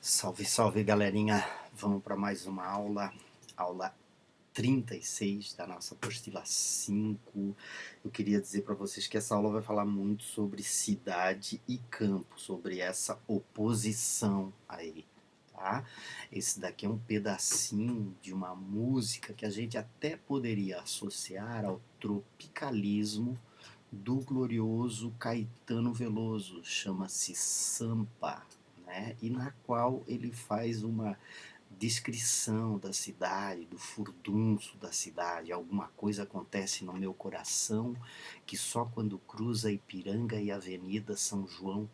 Salve, salve, galerinha! Vamos para mais uma aula 36 da nossa apostila 5. Eu queria dizer para vocês que essa aula vai falar muito sobre cidade e campo, sobre essa oposição aí, tá? Esse daqui é um pedacinho de uma música que a gente até poderia associar ao tropicalismo do glorioso Caetano Veloso, chama-se Sampa, né? E na qual ele faz uma descrição da cidade, do furdunço da cidade. Alguma coisa acontece no meu coração que só quando cruza Ipiranga e Avenida São João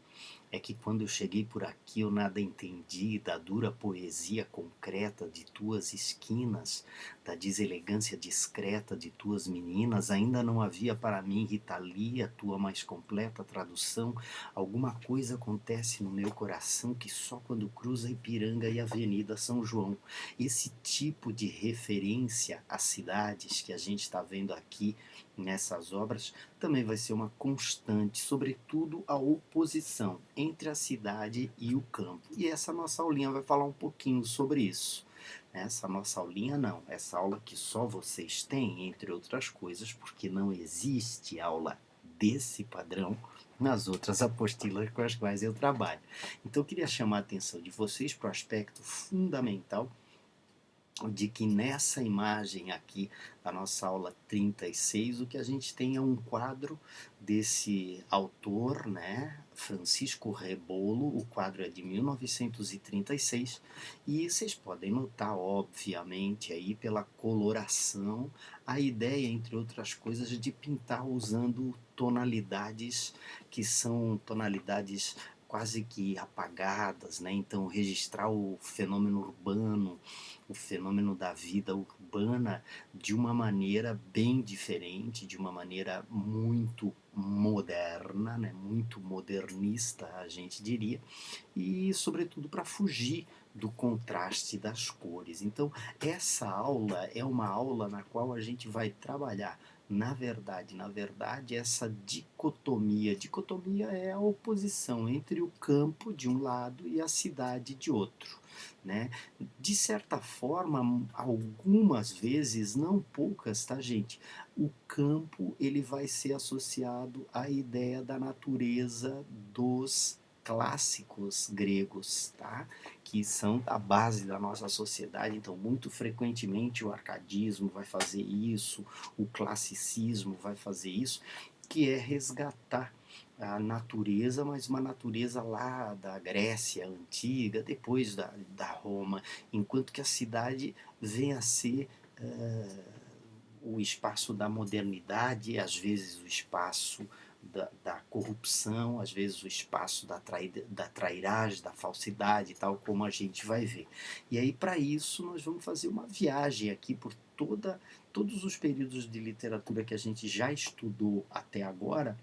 é que quando eu cheguei por aqui eu nada entendi da dura poesia concreta de tuas esquinas, da deselegância discreta de tuas meninas. Ainda não havia para mim, Rita Lee, a tua mais completa tradução. Alguma coisa acontece no meu coração que só quando cruza Ipiranga e Avenida São João. Esse tipo de referência às cidades que a gente está vendo aqui nessas obras também vai ser uma constante, sobretudo a oposição entre a cidade e o campo. E essa nossa aulinha vai falar um pouquinho sobre isso. Essa nossa aulinha não, essa aula que só vocês têm, entre outras coisas, porque não existe aula desse padrão nas outras apostilas com as quais eu trabalho. Então eu queria chamar a atenção de vocês para o aspecto fundamental de que nessa imagem aqui da nossa aula 36, o que a gente tem é um quadro desse autor, né, Francisco Rebolo. O quadro é de 1936 e vocês podem notar, obviamente, aí pela coloração, a ideia, entre outras coisas, de pintar usando tonalidades que são tonalidades quase que apagadas, né? Então registrar o fenômeno urbano, o fenômeno da vida urbana de uma maneira bem diferente, de uma maneira muito moderna, né? Muito modernista, a gente diria, e sobretudo para fugir do contraste das cores. Então, essa aula é uma aula na qual a gente vai trabalhar, na verdade, essa dicotomia. Dicotomia é a oposição entre o campo de um lado e a cidade de outro, né? De certa forma, algumas vezes, não poucas, tá, gente? O campo ele vai ser associado à ideia da natureza dos clássicos gregos, tá? Que são a base da nossa sociedade. Então, muito frequentemente o arcadismo vai fazer isso, o classicismo vai fazer isso, que é resgatar a natureza, mas uma natureza lá da Grécia antiga, depois da Roma, enquanto que a cidade vem a ser o espaço da modernidade, às vezes o espaço da corrupção, às vezes o espaço da trairagem, da falsidade, tal como a gente vai ver. E aí, para isso, nós vamos fazer uma viagem aqui por todos os períodos de literatura que a gente já estudou até agora,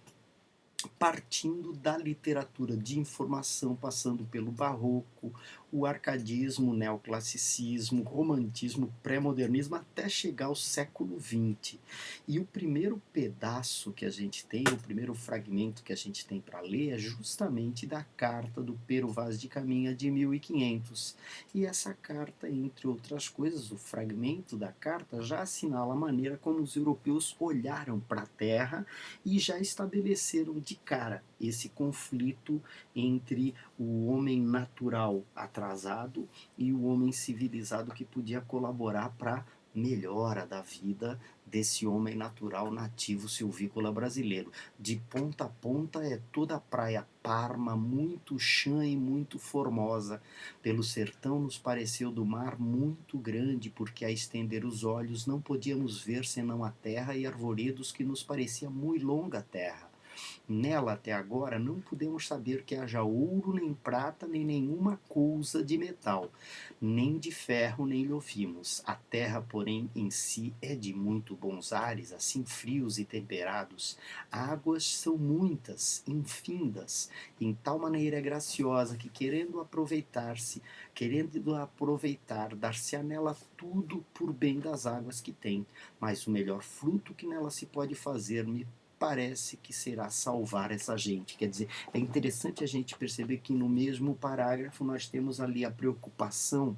partindo da literatura de informação, passando pelo barroco, o arcadismo, o neoclassicismo, o romantismo, o pré-modernismo, até chegar ao século XX. E o primeiro pedaço que a gente tem, o primeiro fragmento que a gente tem para ler é justamente da carta do Pero Vaz de Caminha de 1500. E essa carta, entre outras coisas, o fragmento da carta já assinala a maneira como os europeus olharam para a Terra e já estabeleceram de cara esse conflito entre o homem natural atrasado e o homem civilizado que podia colaborar para melhora da vida desse homem natural nativo silvícola brasileiro. De ponta a ponta é toda a praia Parma, muito chã e muito formosa. Pelo sertão nos pareceu do mar muito grande, porque a estender os olhos não podíamos ver senão a terra e arvoredos que nos parecia muito longa a terra. Nela até agora não podemos saber que haja ouro, nem prata, nem nenhuma cousa de metal, nem de ferro, nem lhe ouvimos. A terra, porém, em si é de muito bons ares, assim frios e temperados. Águas são muitas, infindas, em tal maneira graciosa que, querendo aproveitar, dar-se-á nela tudo por bem das águas que tem. Mas o melhor fruto que nela se pode fazer me parece que será salvar essa gente. Quer dizer, é interessante a gente perceber que no mesmo parágrafo nós temos ali a preocupação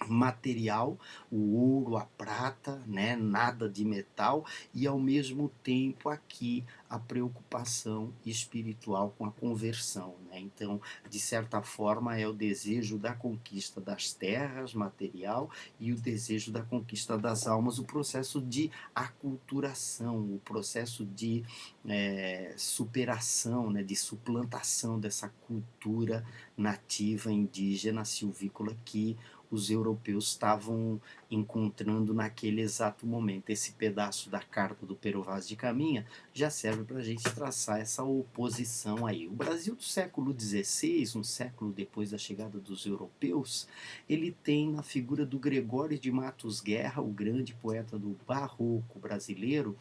material, o ouro, a prata, né, nada de metal, e ao mesmo tempo aqui a preocupação espiritual com a conversão, né? Então, de certa forma, é o desejo da conquista das terras, material, e o desejo da conquista das almas, o processo de aculturação, o processo de superação, né, de suplantação dessa cultura nativa, indígena, silvícola que os europeus estavam encontrando naquele exato momento. Esse pedaço da carta do Pero Vaz de Caminha já serve para a gente traçar essa oposição aí. O Brasil do século XVI, um século depois da chegada dos europeus, ele tem na figura do Gregório de Matos Guerra, o grande poeta do barroco brasileiro,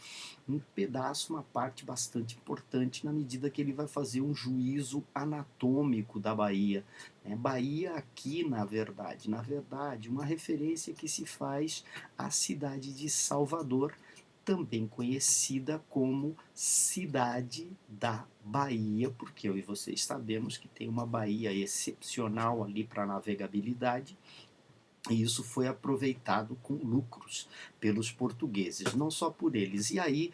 um pedaço, uma parte bastante importante na medida que ele vai fazer um juízo anatômico da Bahia. Bahia aqui, na verdade, uma referência que se faz à cidade de Salvador, também conhecida como Cidade da Bahia, porque eu e vocês sabemos que tem uma baía excepcional ali para navegabilidade, e isso foi aproveitado com lucros pelos portugueses, não só por eles. E aí,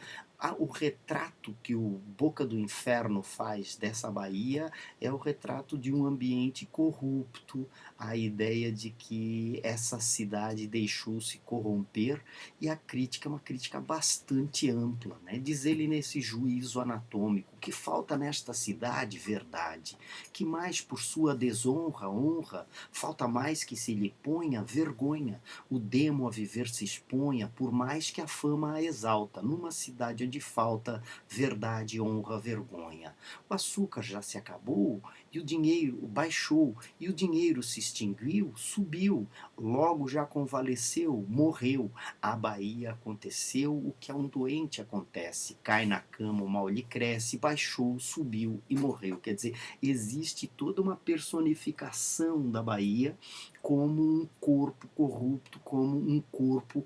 o retrato que o Boca do Inferno faz dessa Bahia é o retrato de um ambiente corrupto, a ideia de que essa cidade deixou-se corromper, e a crítica é uma crítica bastante ampla, né? Diz ele nesse juízo anatômico: que falta nesta cidade verdade, que mais por sua desonra honra, falta mais que se lhe ponha vergonha, o demo a viver se exponha, por mais que a fama a exalta, numa cidade onde falta verdade, honra, vergonha. O açúcar já se acabou, e o dinheiro baixou, e o dinheiro se extinguiu, subiu, logo já convalesceu, morreu. A Bahia aconteceu o que a um doente acontece, cai na cama, o mal lhe cresce, baixou, subiu e morreu. Quer dizer, existe toda uma personificação da Bahia como um corpo corrupto, como um corpo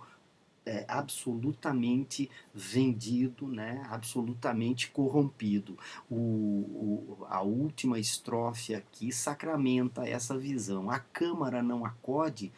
absolutamente vendido, né, absolutamente corrompido. A última estrofe aqui sacramenta essa visão. A Câmara não acode,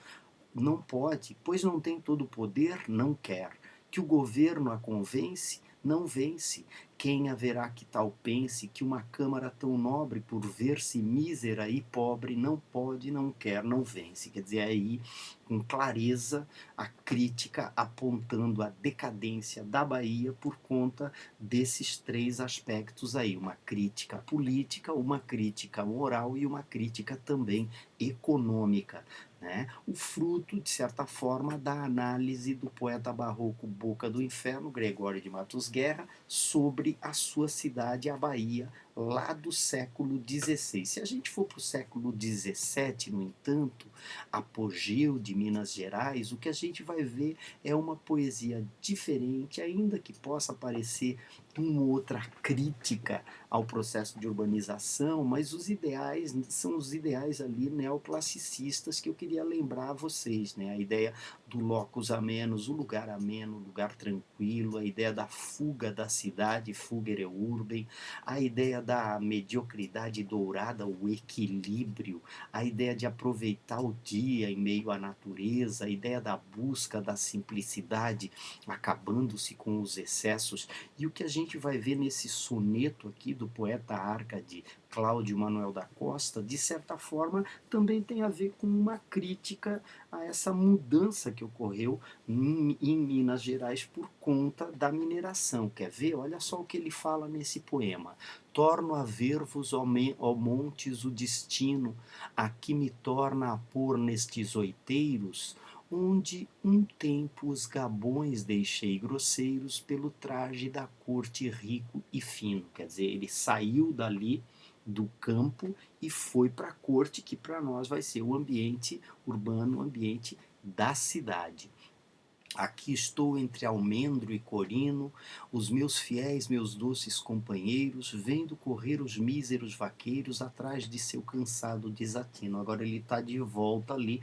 não pode, pois não tem todo o poder, não quer. Que o governo a convence, não vence. Quem haverá que tal pense que uma Câmara tão nobre, por ver-se mísera e pobre, não pode, não quer, não vence. Quer dizer, aí, com clareza, a crítica apontando a decadência da Bahia por conta desses três aspectos aí. Uma crítica política, uma crítica moral e uma crítica também econômica, né? O fruto, de certa forma, da análise do poeta barroco Boca do Inferno, Gregório de Matos Guerra, sobre a sua cidade, a Bahia, lá do século XVI. Se a gente for para o século XVII, no entanto, apogeu de Minas Gerais, o que a gente vai ver é uma poesia diferente, ainda que possa parecer uma outra crítica ao processo de urbanização, mas os ideais são os ideais ali neoclassicistas que eu queria lembrar a vocês, né? A ideia do locus amenus, o lugar ameno, o lugar tranquilo, a ideia da fuga da cidade, fugere urbem, a ideia da mediocridade dourada, o equilíbrio, a ideia de aproveitar o dia em meio à natureza, a ideia da busca da simplicidade, acabando-se com os excessos. E o que a gente vai ver nesse soneto aqui do poeta Árcade Cláudio Manuel da Costa, de certa forma, também tem a ver com uma crítica a essa mudança que ocorreu em Minas Gerais por conta da mineração. Quer ver? Olha só o que ele fala nesse poema. Torno a ver-vos, ó montes, o destino, aqui me torna a pôr nestes oiteiros, onde um tempo os gabões deixei grosseiros pelo traje da corte rico e fino. Quer dizer, ele saiu dali do campo e foi para a corte, que para nós vai ser o ambiente urbano, o ambiente da cidade. Aqui estou entre almendro e corino, os meus fiéis, meus doces companheiros, vendo correr os míseros vaqueiros atrás de seu cansado desatino. Agora ele está de volta ali,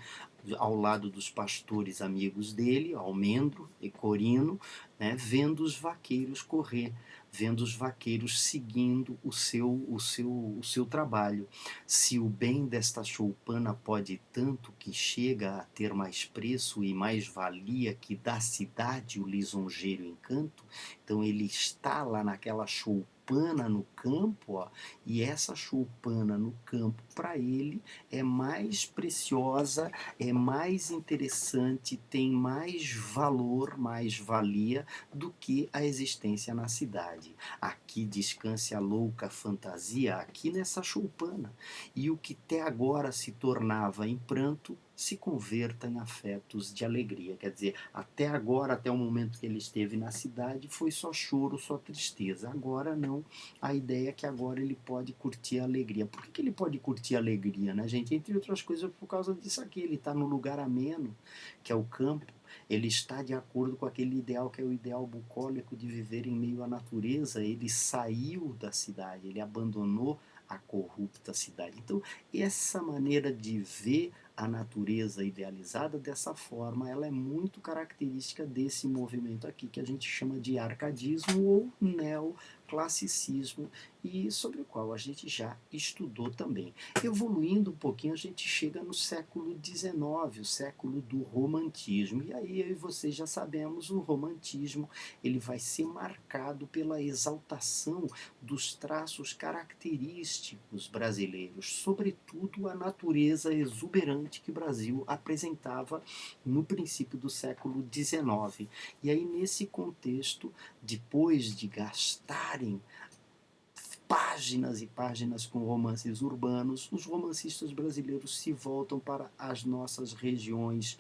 ao lado dos pastores amigos dele, almendro e corino, né, vendo os vaqueiros correr. vendo os vaqueiros seguindo o seu trabalho. Se o bem desta choupana pode tanto que chega a ter mais preço e mais valia que da cidade o lisonjeiro encanto, então ele está lá naquela choupana no campo, ó, e essa choupana no campo para ele é mais preciosa, é mais interessante, tem mais valor, mais valia do que a existência na cidade. Aqui descanse a louca fantasia, aqui nessa choupana, e o que até agora se tornava em pranto se converta em afetos de alegria. Quer dizer, até agora, até o momento que ele esteve na cidade, foi só choro, só tristeza. Agora não, a ideia é que agora ele pode curtir a alegria. Por que ele pode curtir a alegria, né, gente? Entre outras coisas, por causa disso aqui, ele está no lugar ameno, que é o campo, ele está de acordo com aquele ideal que é o ideal bucólico de viver em meio à natureza, ele saiu da cidade, ele abandonou a corrupta cidade. Então, essa maneira de ver a natureza idealizada dessa forma, ela é muito característica desse movimento aqui, que a gente chama de arcadismo ou neoclassicismo, e sobre o qual a gente já estudou também. Evoluindo um pouquinho, a gente chega no século XIX, o século do romantismo. E aí eu e vocês já sabemos, o romantismo ele vai ser marcado pela exaltação dos traços característicos brasileiros, sobretudo a natureza exuberante que o Brasil apresentava no princípio do século XIX. E aí, nesse contexto, depois de gastarem páginas e páginas com romances urbanos, os romancistas brasileiros se voltam para as nossas regiões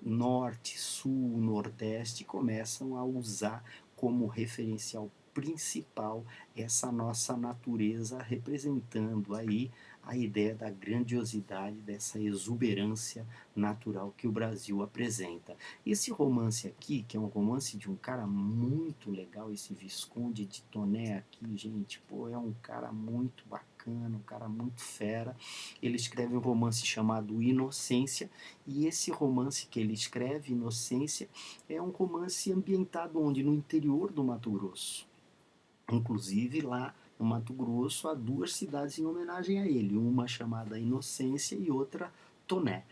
norte, sul, nordeste, e começam a usar como referencial principal essa nossa natureza, representando aí a ideia da grandiosidade, dessa exuberância natural que o Brasil apresenta. Esse romance aqui, que é um romance de um cara muito legal, esse Visconde de Toné aqui, gente, pô, é um cara muito bacana, um cara muito fera. Ele escreve um romance chamado Inocência, e esse romance que ele escreve, Inocência, é um romance ambientado onde? No interior do Mato Grosso. Inclusive lá no Mato Grosso há duas cidades em homenagem a ele, uma chamada Inocência e outra Toné.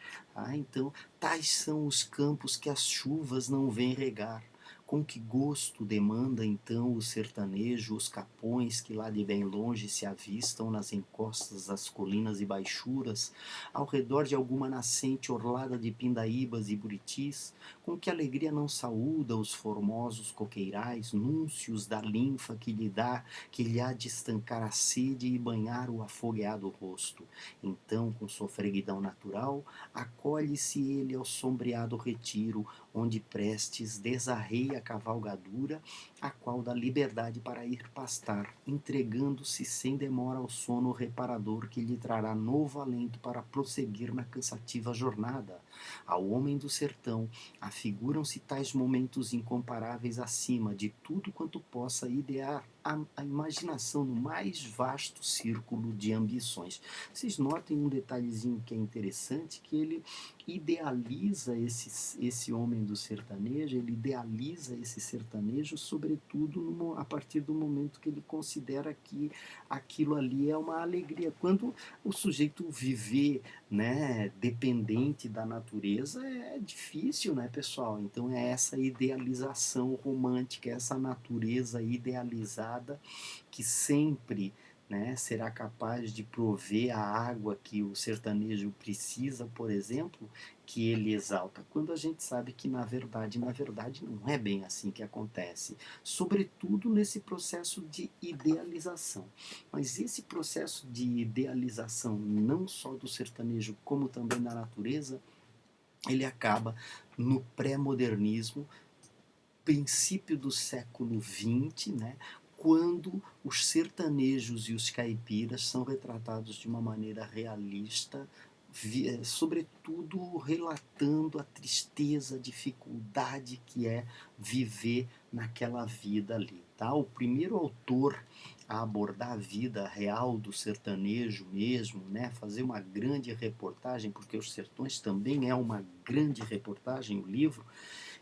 Então, tais são os campos que as chuvas não vêm regar. Com que gosto demanda então o sertanejo os capões que lá de bem longe se avistam nas encostas das colinas e baixuras, ao redor de alguma nascente orlada de pindaíbas e buritis, com que alegria não saúda os formosos coqueirais, núncios da linfa que lhe dá, que lhe há de estancar a sede e banhar o afogueado rosto. Então, com sofreguidão natural, acolhe-se ele ao sombreado retiro, onde prestes desarreia a cavalgadura, a qual dá liberdade para ir pastar, entregando-se sem demora ao sono reparador que lhe trará novo alento para prosseguir na cansativa jornada. Ao homem do sertão afiguram-se tais momentos incomparáveis acima de tudo quanto possa idear a imaginação no mais vasto círculo de ambições. Vocês notem um detalhezinho que é interessante, que ele idealiza esse homem do sertanejo, ele idealiza esse sertanejo, sobretudo a partir do momento que ele considera que aquilo ali é uma alegria. Quando o sujeito viver, né, dependente da natureza, é difícil, né, pessoal? Então é essa idealização romântica, essa natureza idealizada que sempre, né, será capaz de prover a água que o sertanejo precisa, por exemplo, que ele exalta, quando a gente sabe que na verdade não é bem assim que acontece, sobretudo nesse processo de idealização. Mas esse processo de idealização, não só do sertanejo, como também da natureza, ele acaba no pré-modernismo, princípio do século XX, né, quando os sertanejos e os caipiras são retratados de uma maneira realista, sobretudo relatando a tristeza, a dificuldade que é viver naquela vida ali. Tá? O primeiro autor a abordar a vida real do sertanejo mesmo, né? Fazer uma grande reportagem, porque Os Sertões também é uma grande reportagem, o livro,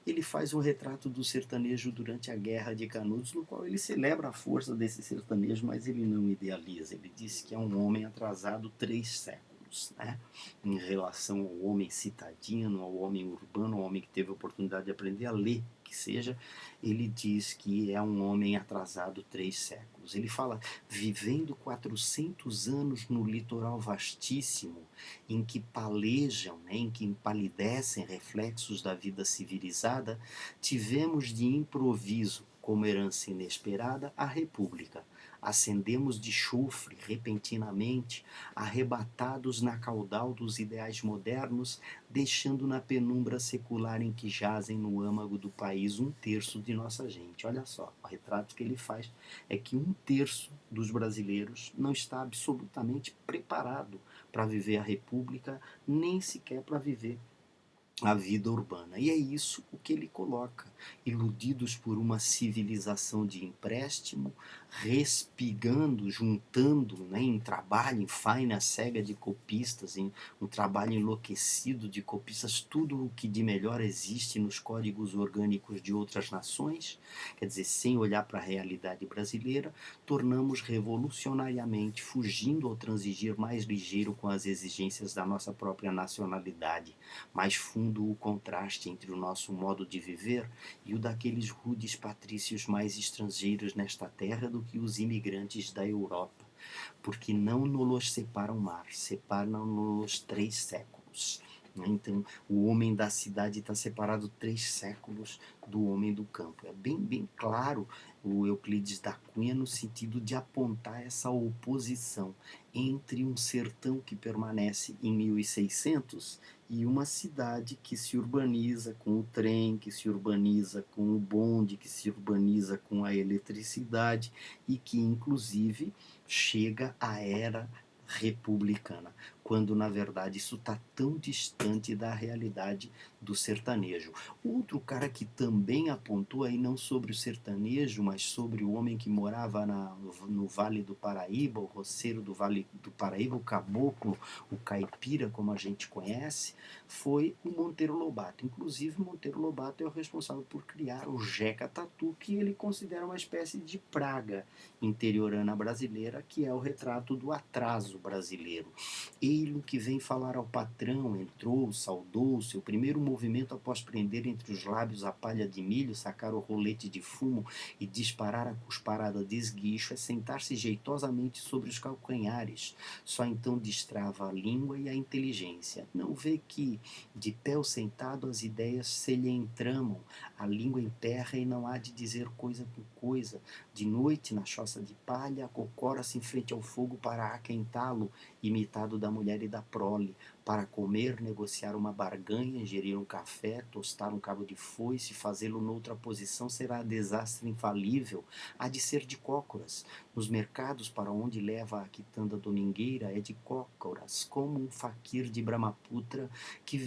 ele faz um retrato do sertanejo durante a Guerra de Canudos, no qual ele celebra a força desse sertanejo, mas ele não idealiza. Ele diz que é um homem atrasado 3 séculos, né? Em relação ao homem citadino, ao homem urbano, ao homem que teve a oportunidade de aprender a ler, que seja, ele diz que é um homem atrasado 3 séculos. Ele fala, vivendo 400 anos no litoral vastíssimo, em que palejam, né, em que empalidecem reflexos da vida civilizada, tivemos de improviso, como herança inesperada, a República. Acendemos de chofre, repentinamente, arrebatados na caudal dos ideais modernos, deixando na penumbra secular em que jazem no âmago do país 1/3 de nossa gente. Olha só, o retrato que ele faz é que 1/3 dos brasileiros não está absolutamente preparado para viver a República, nem sequer para viver a vida urbana. E é isso o que ele coloca. Iludidos por uma civilização de empréstimo, respigando, juntando, né, em trabalho, em faina cega de copistas, em um trabalho enlouquecido de copistas, tudo o que de melhor existe nos códigos orgânicos de outras nações, quer dizer, sem olhar para a realidade brasileira, tornamos revolucionariamente, fugindo ao transigir mais ligeiro com as exigências da nossa própria nacionalidade, mais fundo o contraste entre o nosso modo de viver e o daqueles rudes patrícios mais estrangeiros nesta terra do que os imigrantes da Europa, porque não nos separa o mar, separam-nos 3 séculos. Então, o homem da cidade está separado 3 séculos do homem do campo. É bem claro o Euclides da Cunha no sentido de apontar essa oposição entre um sertão que permanece em 1600 e uma cidade que se urbaniza com o trem, que se urbaniza com o bonde, que se urbaniza com a eletricidade e que, inclusive, chega à era republicana, quando na verdade isso está tão distante da realidade do sertanejo. Outro cara que também apontou aí não sobre o sertanejo, mas sobre o homem que morava no Vale do Paraíba, o roceiro do Vale do Paraíba, o caboclo, o caipira, como a gente conhece, foi o Monteiro Lobato. Inclusive, Monteiro Lobato é o responsável por criar o Jeca Tatu, que ele considera uma espécie de praga interiorana brasileira, que é o retrato do atraso brasileiro. Ele que vem falar ao patrão, entrou, saudou, seu primeiro movimento após prender entre os lábios a palha de milho, sacar o rolete de fumo e disparar a cusparada de esguicho é sentar-se jeitosamente sobre os calcanhares. Só então destrava a língua e a inteligência. Não vê que, de pé ou sentado, as ideias se lhe entramam, a língua emperra e não há de dizer coisa com coisa. De noite, na choça de palha, acocora-se em frente ao fogo para aquentá-lo, imitado da mulher e da prole, para comer, negociar uma barganha, ingerir um café, tostar um cabo de foice, fazê-lo noutra posição será desastre infalível, há de ser de cócoras. Nos mercados para onde leva a quitanda domingueira é de cócoras, como um faquir de Brahmaputra que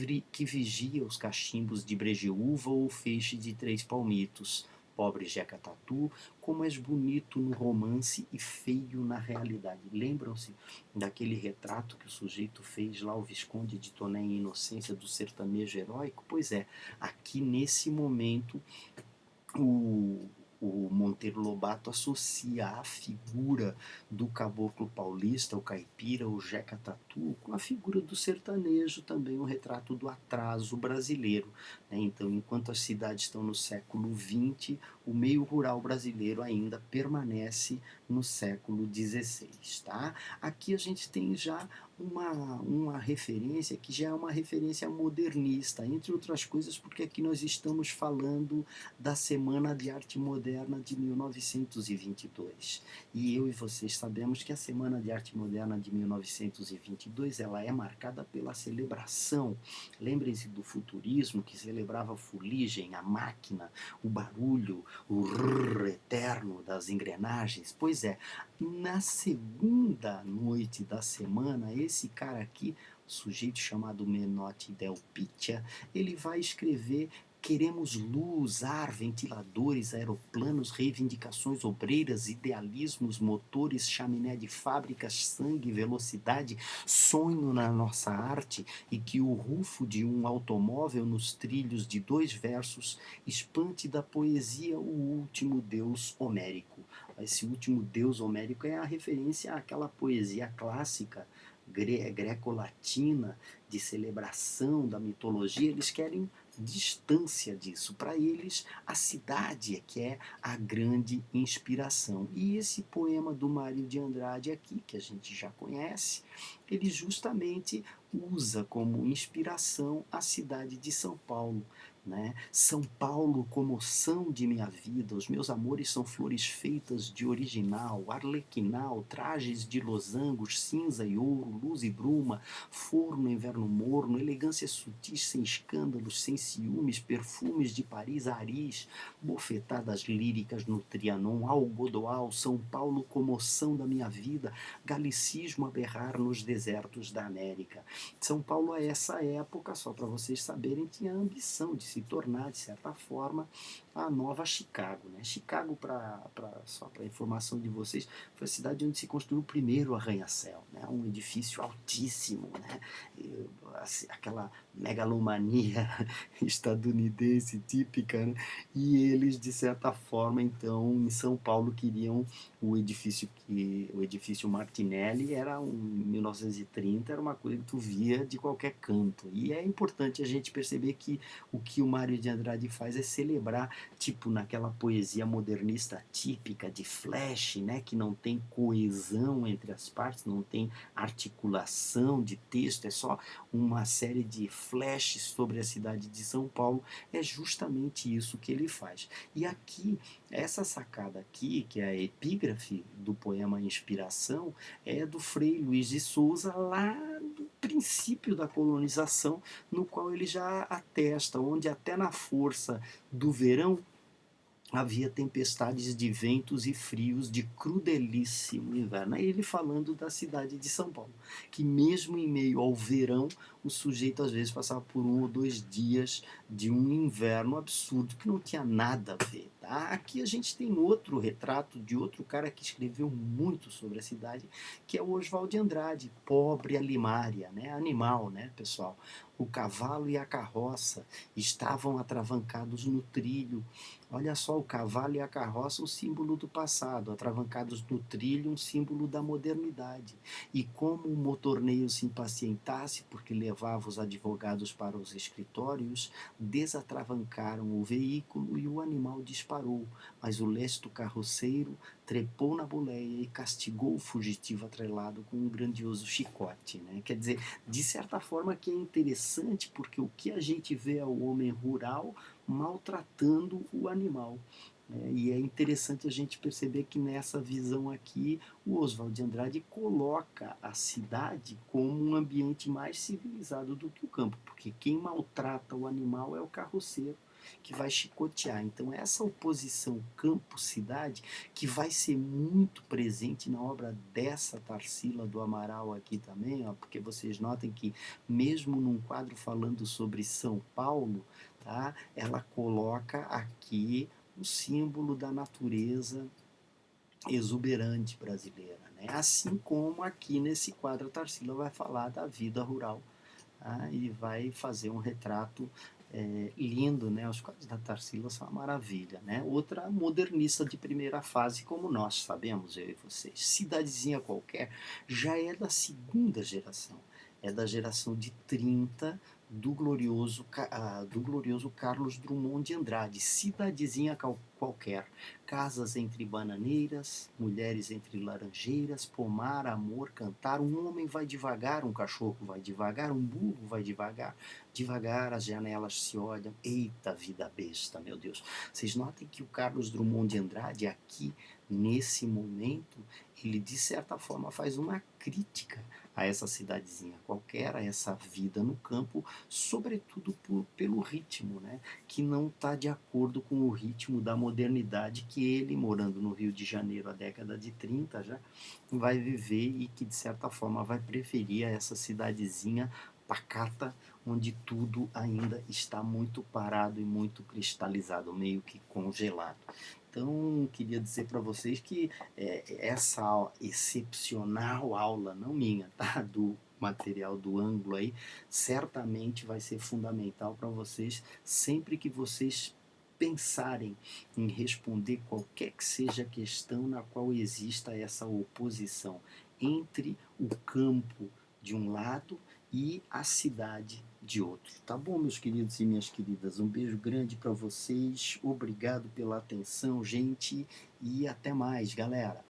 vigia os cachimbos de brejeúva ou o feixe de 3 palmitos. Pobre Jeca Tatu, como és bonito no romance e feio na realidade. Lembram-se daquele retrato que o sujeito fez lá, o Visconde de Toné em Inocência, do sertanejo heróico? Pois é, aqui nesse momento o, o Monteiro Lobato associa a figura do caboclo paulista, o caipira, o Jeca Tatu, com a figura do sertanejo, também um retrato do atraso brasileiro. Né? Então, enquanto as cidades estão no século XX, o meio rural brasileiro ainda permanece no século XVI. Tá? Aqui a gente tem já uma referência que já é uma referência modernista, entre outras coisas porque aqui nós estamos falando da Semana de Arte Moderna de 1922. E eu e vocês sabemos que a Semana de Arte Moderna de 1922 ela é marcada pela celebração. Lembrem-se do futurismo que celebrava a fuligem, a máquina, o barulho, o rrr eterno das engrenagens. Pois é, na segunda noite da semana, esse cara aqui, sujeito chamado Menotti Del Pitta, ele vai escrever Queremos luz, ar, ventiladores, aeroplanos, reivindicações obreiras, idealismos, motores, chaminé de fábricas, sangue, velocidade, sonho na nossa arte e que o rufo de um automóvel nos trilhos de 2 versos espante da poesia o último deus homérico. Esse último deus homérico é a referência àquela poesia clássica greco-latina de celebração da mitologia. Eles querem distância disso. Para eles, a cidade é que é a grande inspiração. E esse poema do Mário de Andrade aqui, que a gente já conhece, ele justamente usa como inspiração a cidade de São Paulo. Né? São Paulo, comoção de minha vida, os meus amores são flores feitas de original, arlequinal, trajes de losangos, cinza e ouro, luz e bruma, forno, inverno morno, elegância sutis, sem escândalos, sem ciúmes, perfumes de Paris, Aris, bofetadas líricas no Trianon, Algodoal, São Paulo, comoção da minha vida, galicismo a berrar nos desertos da América. São Paulo, a essa época, só para vocês saberem, tinha a ambição de se tornar, de certa forma, a nova Chicago. Né? Chicago, só para informação de vocês, foi a cidade onde se construiu o primeiro arranha-céu, né? Um edifício altíssimo, né? Aquela megalomania estadunidense típica, né? E eles, de certa forma, então, em São Paulo, queriam o edifício Martinelli, era em 1930, era uma coisa que tu via de qualquer canto. E é importante a gente perceber que o que o Mário de Andrade faz é celebrar, tipo naquela poesia modernista típica de Flash, né, que não tem coesão entre as partes, não tem articulação de texto, é só uma série de flashes sobre a cidade de São Paulo. É justamente isso que ele faz. E aqui, essa sacada aqui, que é a epígrafe do poema Inspiração, é do Frei Luiz de Souza, lá do princípio da colonização, no qual ele já atesta, onde até na força do verão havia tempestades de ventos e frios de crudelíssimo inverno. É ele falando da cidade de São Paulo, que mesmo em meio ao verão, o sujeito às vezes passava por 1 ou 2 dias de um inverno absurdo que não tinha nada a ver. Tá? Aqui a gente tem outro retrato de outro cara que escreveu muito sobre a cidade, que é o Oswald de Andrade, Pobre Alimária, né? Animal, né, pessoal? O cavalo e a carroça estavam atravancados no trilho. Olha só, o cavalo e a carroça, um símbolo do passado, atravancados no trilho, um símbolo da modernidade. E como o motorneio se impacientasse porque levava os advogados para os escritórios, desatravancaram o veículo e o animal disparou, mas o lesto carroceiro trepou na boleia e castigou o fugitivo atrelado com um grandioso chicote. Né? Quer dizer, de certa forma que é interessante, porque o que a gente vê é o homem rural maltratando o animal. E é interessante a gente perceber que nessa visão aqui, o Oswald de Andrade coloca a cidade como um ambiente mais civilizado do que o campo, porque quem maltrata o animal é o carroceiro, que vai chicotear. Então essa oposição campo-cidade, que vai ser muito presente na obra dessa Tarsila do Amaral aqui também, ó, porque vocês notem que mesmo num quadro falando sobre São Paulo, tá, ela coloca aqui o símbolo da natureza exuberante brasileira. Né? Assim como aqui nesse quadro a Tarsila vai falar da vida rural, tá? E vai fazer um retrato lindo, né? Os quadros da Tarsila são uma maravilha, né? Outra modernista de primeira fase, como nós sabemos, eu e vocês. Cidadezinha Qualquer já é da segunda geração, é da geração de 30 do glorioso Carlos Drummond de Andrade. Cidadezinha Qualquer, casas entre bananeiras, mulheres entre laranjeiras, pomar, amor, cantar, um homem vai devagar, um cachorro vai devagar, um burro vai devagar, devagar as janelas se olham, eita vida besta, meu Deus. Vocês notem que o Carlos Drummond de Andrade aqui, nesse momento, ele de certa forma faz uma crítica a essa cidadezinha qualquer, a essa vida no campo, sobretudo pelo ritmo, né? Que não está de acordo com o ritmo da modernidade que ele, morando no Rio de Janeiro a década de 30 já, vai viver e que de certa forma vai preferir a essa cidadezinha pacata, onde tudo ainda está muito parado e muito cristalizado, meio que congelado. Então, queria dizer para vocês que essa excepcional aula, não minha, tá? Do material do ângulo aí, certamente vai ser fundamental para vocês sempre que vocês pensarem em responder qualquer que seja a questão na qual exista essa oposição entre o campo de um lado e a cidade de outro. Tá bom, meus queridos e minhas queridas? Um beijo grande para vocês. Obrigado pela atenção, gente, e até mais, galera.